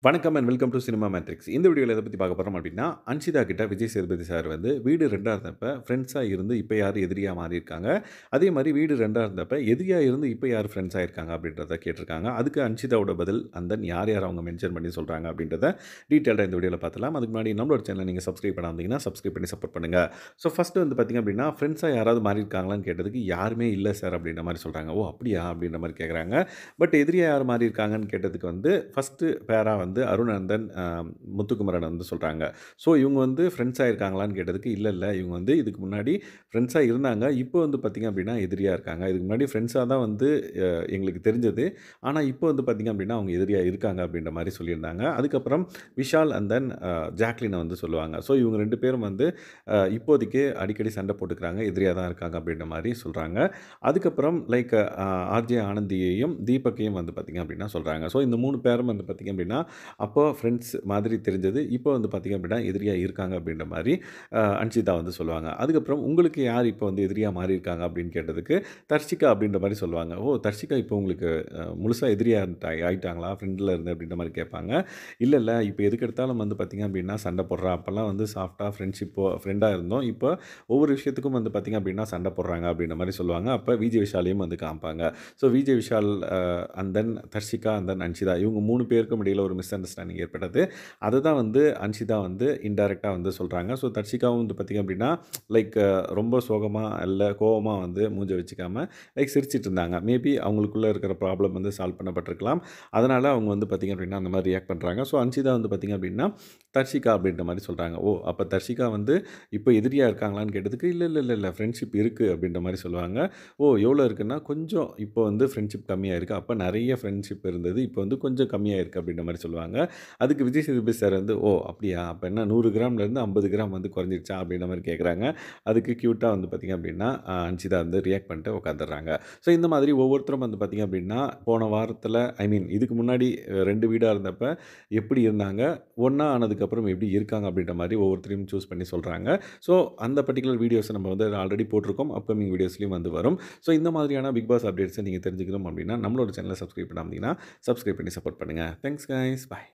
வணக்கம் and welcome to cinema matrix. இந்த வீடியோல எத பத்தி பார்க்க போறோம் அப்டின்னா, அன்ஷிதா கிட்ட விஜய் சேதுபதி சார் வந்து வீடு 2ஆ இருந்தப்ப ஃப்ரெண்ட்ஸா இருந்து இப்ப யாரு எதிரியா மாறியிருக்காங்க. அதே மாரி வீடு 2ஆ இருந்தப்ப எதிரியா இருந்து இப்ப யாரு ஃப்ரெண்ட்ஸ் ஆயிருக்காங்க அப்டின்றத கேட்டிருக்காங்க. அதுக்கு அன்ஷிதாவோட பதில் அண்ட் தென் யார் யார் அவங்க மென்ஷன் பண்ணி சொல்றாங்க அப்டின்றத டீட்டெயில்டா இந்த வீடியோல பார்த்துடலாம். அதுக்கு முன்னாடி நம்மளோட சேனல நீங்க சப்ஸ்கிரைப் பண்ணாம இருந்தீங்கன்னா, சப்ஸ்கிரைப் பண்ணி சப்போர்ட் பண்ணுங்க. ஸோ ஃபர்ஸ்ட் வந்து பார்த்தீங்க அப்டின்னா, ஃப்ரெண்ட்ஸா யாராவது மாறியிருக்காங்களான்னு கேட்டதுக்கு யாருமே இல்ல சார் அப்டின்ற மாரி சொல்றாங்க. ஓ! அப்படியா? அப்டின்ற மாரி கேட்குறாங்க. பட் எதிரியா யார் மாறியிருக்காங்கன்னு கேட்டதுக்கு வந்து ஃபர்ஸ்ட்டு பேரா வந்து அருண் அண்ட் தென் முத்துக்குமரன் வந்து சொல்றாங்க. ஸோ இவங்க வந்து ஃப்ரெண்ட்ஸா இருக்காங்களான்னு கேட்டதுக்கு, இல்ல இவங்க வந்து இதுக்கு முன்னாடி ஃப்ரெண்ட்ஸா இருந்தாங்க. இப்போ வந்து பார்த்தீங்க அப்டின்னா எதிரியா இருக்காங்க. இதுக்கு முன்னாடி ஃப்ரெண்ட்ஸா தான் வந்து எங்களுக்கு தெரிஞ்சது. ஆனா இப்போ வந்து பார்த்தீங்க அப்டின்னா அவங்க எதிரியா இருக்காங்க அப்டின்ற மாரி சொல்லியிருந்தாங்க. அதுக்கப்புறம் விஷால் அண்ட் தென் ஜாக்லின வந்து சொல்லுவாங்க. ஸோ இவங்க 2 பேரும் வந்து இப்போதைக்கு அடிக்கடி சண்டை போட்டுக்கிறாங்க. எதிரியா தான் இருக்காங்க அப்டின்ற மாரி சொல்றாங்க. அதுக்கப்புறம் லைக் ஆர்ஜே ஆனந்தியையும், தீபக்கையும் வந்து பார்த்தீங்க அப்டின்னா சொல்றாங்க. ஸோ இந்த 3 பேரும் வந்து பார்த்தீங்க அப்டின்னா, அப்போ ஃப்ரெண்ட்ஸ் மாதிரி தெரிஞ்சது. இப்போ வந்து பார்த்தீங்க அப்டின்னா, எதிரியா இருக்காங்க அப்டின்ற மாரி அன்ஷிதா வந்து சொல்லுவாங்க. அதுக்கப்புறம் உங்களுக்கு யார் இப்போ வந்து எதிரியா மாறியிருக்காங்க அப்டின்னு கேட்டதுக்கு, தர்ஷிகா அப்டின்ற மாரி சொல்லுவாங்க. ஓ! தர்ஷிகா இப்போ உங்களுக்கு முழுசா எதிரியா ஆயிட்டாங்களா? ஃப்ரெண்ட்ல இருந்து அப்டின்ற மாரி கேட்பாங்க. இல்ல இப்போ எதுக்கு எடுத்தாலும் வந்து பார்த்தீங்க அப்டின்னா, சண்டை போடுறா. அப்பலாம் வந்து சாஃப்ட்டா ஃப்ரெண்டா இருந்தோம். இப்போ ஒவ்வொரு விஷயத்துக்கும் வந்து பார்த்தீங்க அப்டின்னா, சண்டை போடுறாங்க அப்டின்ற மாரி சொல்லுவாங்க. அப்ப விஜய் விஷாலையும் வந்து காமிப்பாங்க. So Vijay Vishal and then Darshika and then Anshitha இவங்க 3 பேருக்கும் இடையில ஒரு மிஸ் அண்டர்ஸ்டாண்டிங் ஏற்பட்டது. அததான் வந்து அன்ஷிதா வந்து இன்டைரக்ட்டா வந்து சொல்றாங்க. ஸோ தர்ஷிகாவும் வந்து பார்த்தீங்க அப்டின்னா, லைக் ரொம்ப சோகமா இல்ல கோவமா வந்து மூஞ்ச வச்சுக்காம லைக் சிரிச்சுட்டு இருந்தாங்க. மேபி அவங்களுக்குள்ள இருக்கிற ப்ராப்ளம் வந்து சால்வ் பண்ணப்பட்டிருக்கலாம். அதனால அவங்க வந்து பார்த்தீங்க அப்டின்னா, அந்த மாரி ரியாக்ட் பண்றாங்க. ஸோ அன்ஷிதா வந்து பார்த்தீங்க அப்டின்னா, தர்ஷிகா அப்டின்ற மாரி சொல்றாங்க. ஓ! அப்ப தர்ஷிகா வந்து இப்போ எதிரியா இருக்காங்களான்னு கேட்டதுக்கு, இல்ல ஃப்ரெண்ட்ஷிப் இருக்கு அப்டின்ற மாரி சொல்லுவாங்க. ஓ! எவ்வளோ இருக்குன்னா, கொஞ்சம் இப்போ வந்து ஃப்ரெண்ட்ஷிப் கம்மியா இருக்கு. அப்ப நெறைய ஃப்ரெண்ட்ஷிப் இருந்தது. இப்போ வந்து கொஞ்சம் கம்மியா இருக்கு அப்டின்ற மாரி சொல்லுவாங்க. அதுக்கு விஜய் சேதுபதி சார் வந்து, "ஓ! அப்படியா? அப்ப என்ன 100 கிராம்லேருந்து 50 கிராம் வந்து குறைஞ்சிருச்சா?" அப்படின்ற மாரி கேட்குறாங்க. அதுக்கு கியூட்டா வந்து பார்த்தீங்க அப்படின்னா, அன்ஷிதா வந்து ரியாக்ட் பண்ணிட்டு உட்காந்துர்றாங்க. ஸோ இந்த மாதிரி ஒவ்வொருத்தரும் வந்து பார்த்தீங்க அப்படின்னா, போன வாரத்தில இதுக்கு முன்னாடி 2 வீடா இருந்தப்ப எப்படி இருந்தாங்க? ஒண்ணா ஆனதுக்கப்புறம் எப்படி இருக்காங்க? அப்படின்ற மாரி ஒவ்வொருத்தரையும் சூஸ் பண்ணி சொல்றாங்க. ஸோ அந்த பர்ட்டிகுலர் வீடியோஸ நம்ம வந்து ஆல்ரெடி போட்டிருக்கோம். அப்கமிங் வீடியோஸ்லயும் வந்து வரும். ஸோ இந்த மாதிரியான பிக் பாஸ் அப்டேட்ஸ நீங்க தெரிஞ்சுக்கணும் அப்படின்னா, நம்மளோட சேனல சப்ஸ்கிரைப் பண்ணாம இருந்தீங்கன்னா, சப்ஸ்கிரைப் பண்ணி சப்போர்ட் பண்ணுங்க. Thanks guys. பாய்.